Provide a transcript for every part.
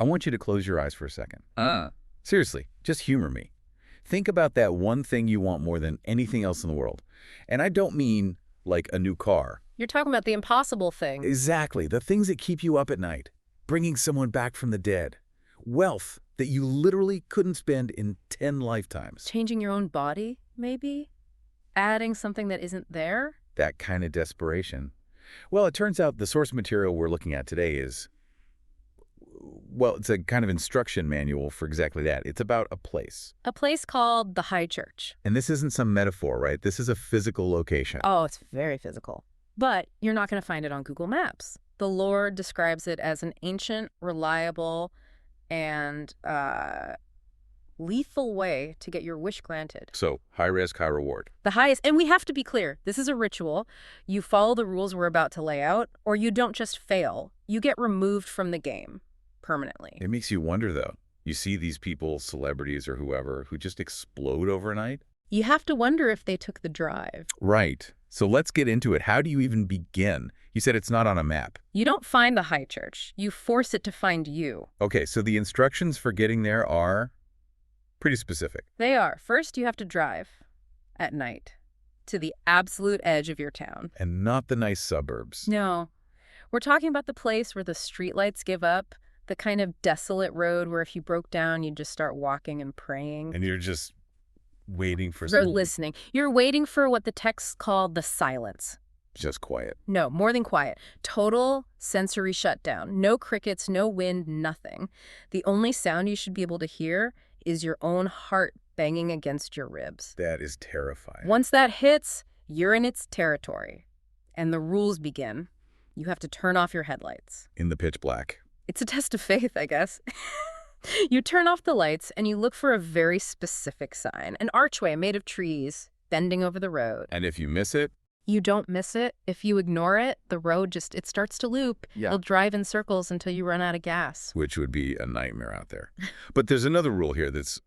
I want you to close your eyes for a second. Seriously, just humor me. Think about that one thing you want more than anything else in the world. And I don't mean like a new car. You're talking about the impossible thing. Exactly, the things that keep you up at night. Bringing someone back from the dead. Wealth that you literally couldn't spend in 10 lifetimes. Changing your own body, maybe? Adding something that isn't there? That kind of desperation. Well, it turns out the source material we're looking at today is, well, it's a kind of instruction manual for exactly that. It's about a place. A place called the High Church. And this isn't some metaphor, right? This is a physical location. Oh, it's very physical. But you're not going to find it on Google Maps. The Lord describes it as an ancient, reliable, and lethal way to get your wish granted. So, high risk, high reward. The highest, and we have to be clear, this is a ritual. You follow the rules we're about to lay out, or you don't just fail. You get removed from the game permanently. It makes you wonder, though. You see these people, celebrities or whoever, who just explode overnight? You have to wonder if they took the drive. Right. So let's get into it. How do you even begin? You said it's not on a map. You don't find the High Church. You force it to find you. Okay, so the instructions for getting there are pretty specific. They are. First, you have to drive at night to the absolute edge of your town. And not the nice suburbs. No. We're talking about the place where the streetlights give up, the kind of desolate road where if you broke down, you'd just start walking and praying. And you're just waiting for You're listening. You're waiting for what the texts called the silence. Just quiet. No, more than quiet. Total sensory shutdown. No crickets, no wind, nothing. The only sound you should be able to hear is your own heart banging against your ribs. That is terrifying. Once that hits, you're in its territory. And the rules begin. You have to turn off your headlights. In the pitch black. It's a test of faith, I guess. You turn off the lights and you look for a very specific sign. An archway made of trees bending over the road. And if you miss it? You don't miss it. If you ignore it, the road it starts to loop. Yeah. It'll drive in circles until you run out of gas. Which would be a nightmare out there. But there's another rule here that's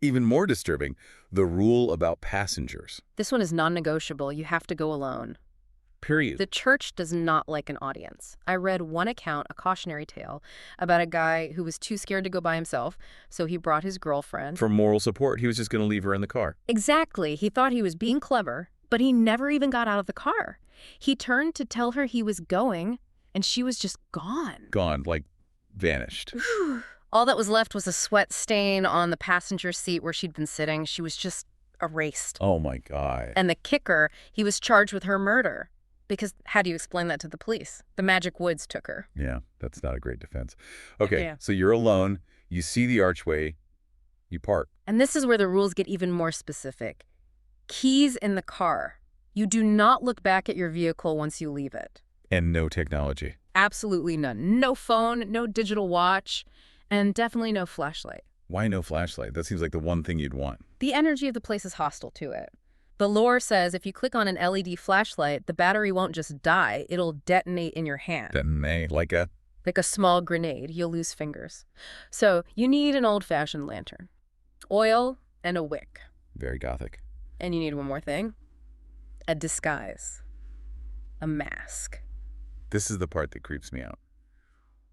even more disturbing. The rule about passengers. This one is non-negotiable. You have to go alone. Period. The church does not like an audience. I read one account, a cautionary tale, about a guy who was too scared to go by himself, so he brought his girlfriend. For moral support, he was just going to leave her in the car. Exactly. He thought he was being clever, but he never even got out of the car. He turned to tell her he was going, and she was just gone. Gone, like vanished. All that was left was a sweat stain on the passenger seat where she'd been sitting. She was just erased. Oh, my God. And the kicker, he was charged with her murder. Because how do you explain that to the police? The magic woods took her. Yeah, that's not a great defense. Okay, Yeah. So you're alone. You see the archway. You park. And this is where the rules get even more specific. Keys in the car. You do not look back at your vehicle once you leave it. And no technology. Absolutely none. No phone, no digital watch, and definitely no flashlight. Why no flashlight? That seems like the one thing you'd want. The energy of the place is hostile to it. The lore says if you click on an LED flashlight, the battery won't just die, it'll detonate in your hand. Detonate, like Very gothic. And you need one more thing. A disguise. A mask. This is the part that creeps me out.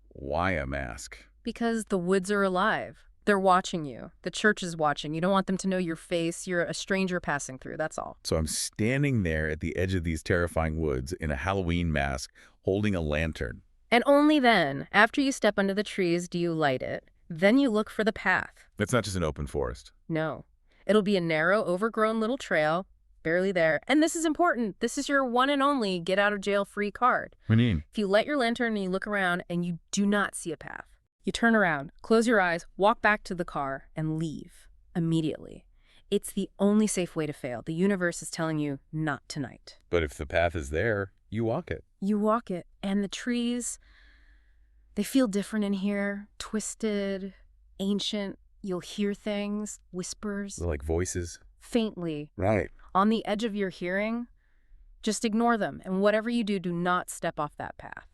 Why a mask? Because the woods are alive. They're watching you. The church is watching. You don't want them to know your face. You're a stranger passing through. That's all. So I'm standing there at the edge of these terrifying woods in a Halloween mask, holding a lantern. And only then, after you step under the trees, do you light it. Then you look for the path. It's not just an open forest. No. It'll be a narrow, overgrown little trail, barely there. And this is important. This is your one and only get-out-of-jail-free card. What do you mean? If you light your lantern and you look around and you do not see a path, you turn around, close your eyes, walk back to the car, and leave immediately. It's the only safe way to fail. The universe is telling you not tonight. But if the path is there, you walk it. You walk it, and the trees, they feel different in here, twisted, ancient. You'll hear things, whispers. They're like voices. Faintly. Right. On the edge of your hearing. Just ignore them, and whatever you do, do not step off that path.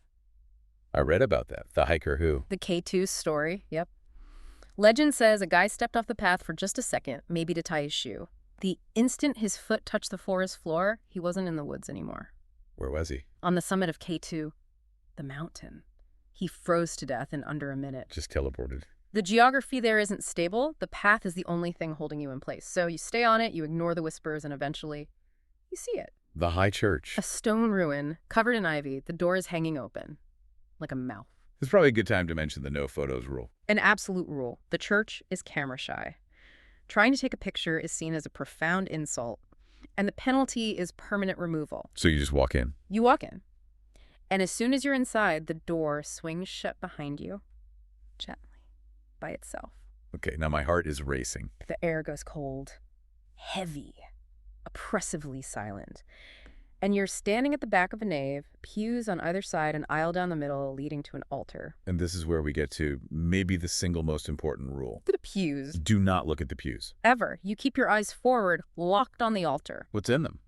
I read about that. The hiker who? The K2 story, yep. Legend says a guy stepped off the path for just a second, maybe to tie his shoe. The instant his foot touched the forest floor, he wasn't in the woods anymore. Where was he? On the summit of K2, the mountain. He froze to death in under a minute. Just teleported. The geography there isn't stable. The path is the only thing holding you in place. So you stay on it, you ignore the whispers, and eventually you see it. The high church. A stone ruin, covered in ivy. The door is hanging open, like a mouth. It's probably a good time to mention the no photos rule. An absolute rule. The church is camera shy. Trying to take a picture is seen as a profound insult, and the penalty is permanent removal. So you just walk in. You walk in, and as soon as you're inside, the door swings shut behind you, gently, by itself. Okay, now my heart is racing. The air goes cold, heavy, oppressively silent. And you're standing at the back of a nave, pews on either side, an aisle down the middle leading to an altar. And this is where we get to maybe the single most important rule. The pews. Do not look at the pews. Ever. You keep your eyes forward, locked on the altar. What's in them?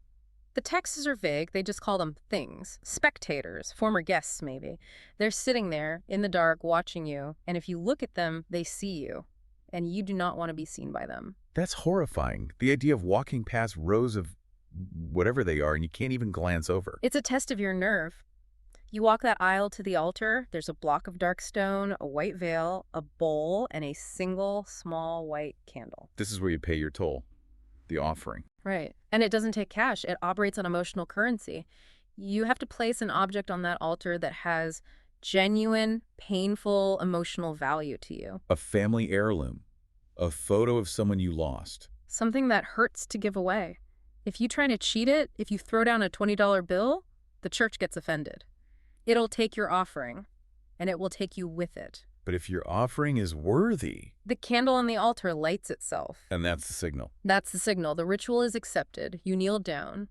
The texts are vague. They just call them things. Spectators, former guests maybe. They're sitting there in the dark watching you, and if you look at them, they see you, and you do not want to be seen by them. That's horrifying. The idea of walking past rows of whatever they are and you can't even glance over. It's a test of your nerve. You walk that aisle to the altar. There's a block of dark stone, a white veil, a bowl, and a single small white candle. This is where you pay your toll, the offering. Right. And it doesn't take cash. It operates on emotional currency. You have to place an object on that altar that has genuine, painful, emotional value to you. A family heirloom. A photo of someone you lost. Something that hurts to give away. If you try to cheat it, if you throw down a $20 bill, the church gets offended. It'll take your offering, and it will take you with it. But if your offering is worthy... The candle on the altar lights itself. And that's the signal. That's the signal. The ritual is accepted. You kneel down,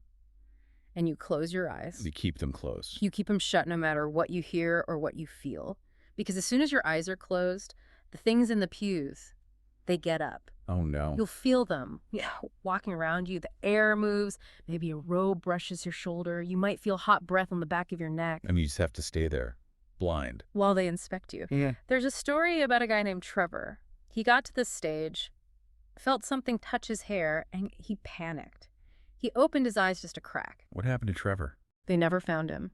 and you close your eyes. You keep them closed. You keep them shut no matter what you hear or what you feel. Because as soon as your eyes are closed, the things in the pews, they get up. Oh, no. You'll feel them walking around you. The air moves. Maybe a robe brushes your shoulder. You might feel hot breath on the back of your neck. I mean, you just have to stay there, blind. While they inspect you. Yeah. There's a story about a guy named Trevor. He got to the stage, felt something touch his hair, and he panicked. He opened his eyes just a crack. What happened to Trevor? They never found him.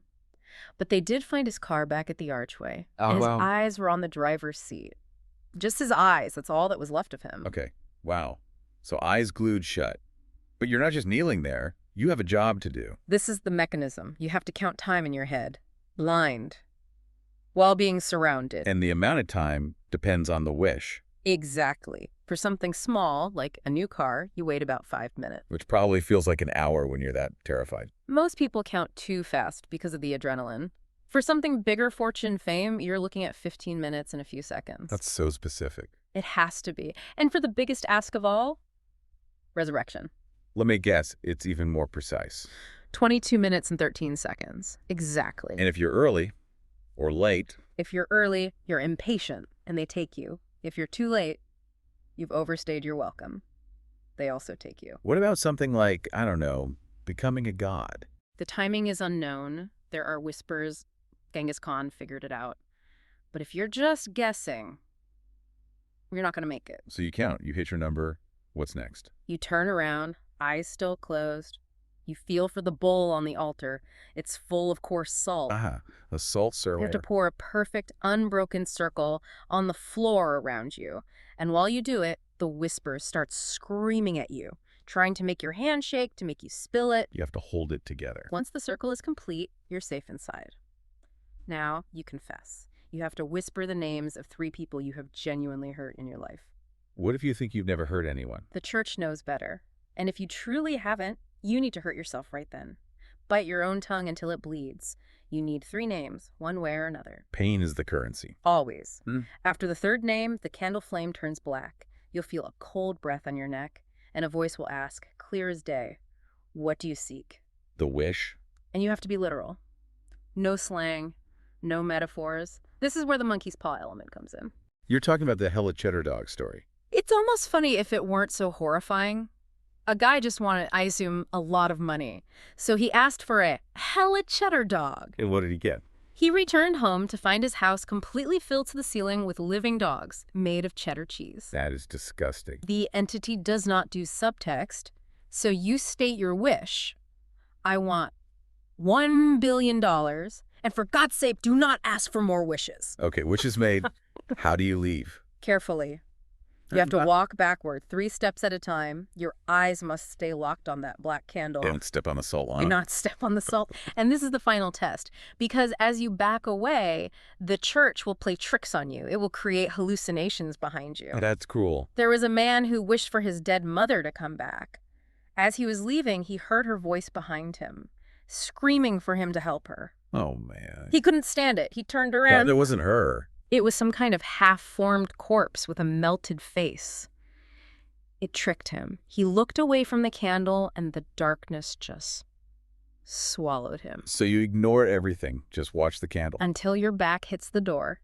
But they did find his car back at the archway. Oh, and his wow. eyes were on the driver's seat. Just his eyes. That's all that was left of him. Okay. Wow. So eyes glued shut. But you're not just kneeling there. You have a job to do. This is the mechanism. You have to count time in your head. Blind. While being surrounded. And the amount of time depends on the wish. Exactly. For something small, like a new car, you wait about 5 minutes. Which probably feels like an hour when you're that terrified. Most people count too fast because of the adrenaline. For something bigger, fortune, fame, you're looking at 15 minutes and a few seconds. That's so specific. It has to be. And for the biggest ask of all, resurrection. Let me guess, it's even more precise. 22 minutes and 13 seconds. Exactly. And if you're early or late... If you're early, you're impatient, and they take you. If you're too late, you've overstayed your welcome. They also take you. What about something like, I don't know, becoming a god? The timing is unknown. There are whispers. Genghis Khan figured it out. But if you're just guessing, you're not going to make it. So you count. You hit your number. What's next? You turn around, eyes still closed. You feel for the bowl on the altar. It's full of coarse salt. A salt You surveyor. have to pour a perfect, unbroken circle on the floor around you. And while you do it, the whispers start screaming at you, trying to make your hand shake, to make you spill it. You have to hold it together. Once the circle is complete, you're safe inside. Now you confess. You have to whisper the names of 3 people you have genuinely hurt in your life. What if you think you've never hurt anyone? The church knows better. And if you truly haven't, you need to hurt yourself right then. Bite your own tongue until it bleeds. You need 3 names, one way or another. Pain is the currency. Always. Hmm. After the 3rd name, the candle flame turns black. You'll feel a cold breath on your neck, and a voice will ask, clear as day, what do you seek? The wish? And you have to be literal. No slang, no metaphors. This is where the monkey's paw element comes in. You're talking about the hella cheddar dog story. It's almost funny if it weren't so horrifying. A guy just wanted, I assume, a lot of money. So he asked for a hella cheddar dog. And what did he get? He returned home to find his house completely filled to the ceiling with living dogs made of cheddar cheese. That is disgusting. The entity does not do subtext, so you state your wish. I want $1 billion And for God's sake, do not ask for more wishes. Okay, wishes made. How do you leave? Carefully. You have to walk backward 3 steps at a time. Your eyes must stay locked on that black candle. Don't step on the salt Do line. not step on the salt. And this is the final test. Because as you back away, the church will play tricks on you. It will create hallucinations behind you. That's cruel. There was a man who wished for his dead mother to come back. As he was leaving, he heard her voice behind him, screaming for him to help her. Oh, man. He couldn't stand it. He turned Well, around. it wasn't her. It was some kind of half-formed corpse with a melted face. It tricked him. He looked away from the candle, and the darkness just swallowed him. So you ignore everything. Just watch the candle. Until your back hits the door.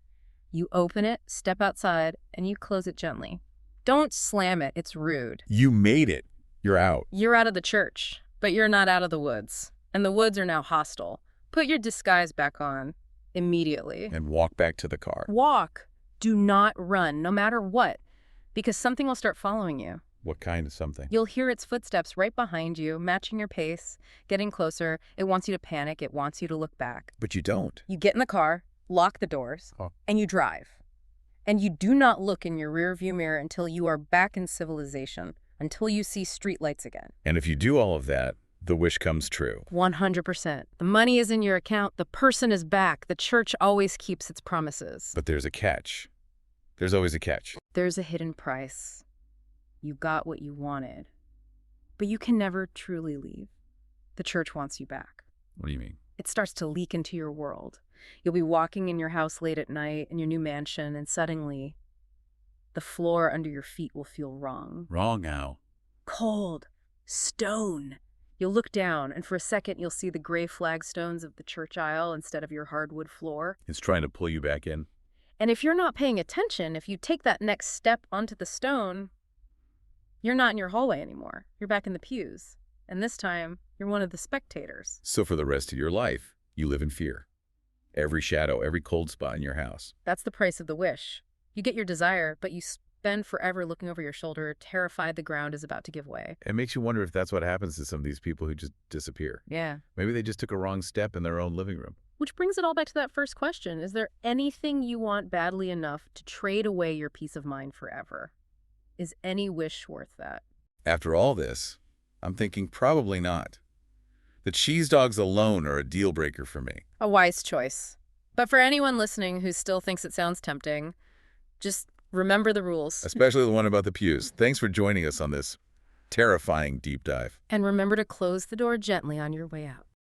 You open it, step outside, and you close it gently. Don't slam it. It's rude. You made it. You're out. You're out of the church, but you're not out of the woods. And the woods are now hostile. Put your disguise back on immediately. And walk back to the car. Walk. Do not run, no matter what, because something will start following you. What kind of something? You'll hear its footsteps right behind you, matching your pace, getting closer. It wants you to panic. It wants you to look back. But you don't. You get in the car, lock the doors, Oh. and you drive. And you do not look in your rearview mirror until you are back in civilization, until you see streetlights again. And if you do all of that, the wish comes true. 100%. The money is in your account. The person is back. The church always keeps its promises. But there's a catch. There's always a catch. There's a hidden price. You got what you wanted. But you can never truly leave. The church wants you back. What do you mean? It starts to leak into your world. You'll be walking in your house late at night in your new mansion, and suddenly, the floor under your feet will feel wrong. Wrong how? Cold. Stone. You'll look down, and for a second, you'll see the gray flagstones of the church aisle instead of your hardwood floor. It's trying to pull you back in. And if you're not paying attention, if you take that next step onto the stone, you're not in your hallway anymore. You're back in the pews. And this time, you're one of the spectators. So for the rest of your life, you live in fear. Every shadow, every cold spot in your house. That's the price of the wish. You get your desire, but you spend forever looking over your shoulder, terrified the ground is about to give way. It makes you wonder if that's what happens to some of these people who just disappear. Yeah. Maybe they just took a wrong step in their own living room. Which brings it all back to that first question. Is there anything you want badly enough to trade away your peace of mind forever? Is any wish worth that? After all this, I'm thinking probably not. The cheese dogs alone are a deal breaker for me. A wise choice. But for anyone listening who still thinks it sounds tempting, just remember the rules. Especially the one about the pews. Thanks for joining us on this terrifying deep dive. And remember to close the door gently on your way out.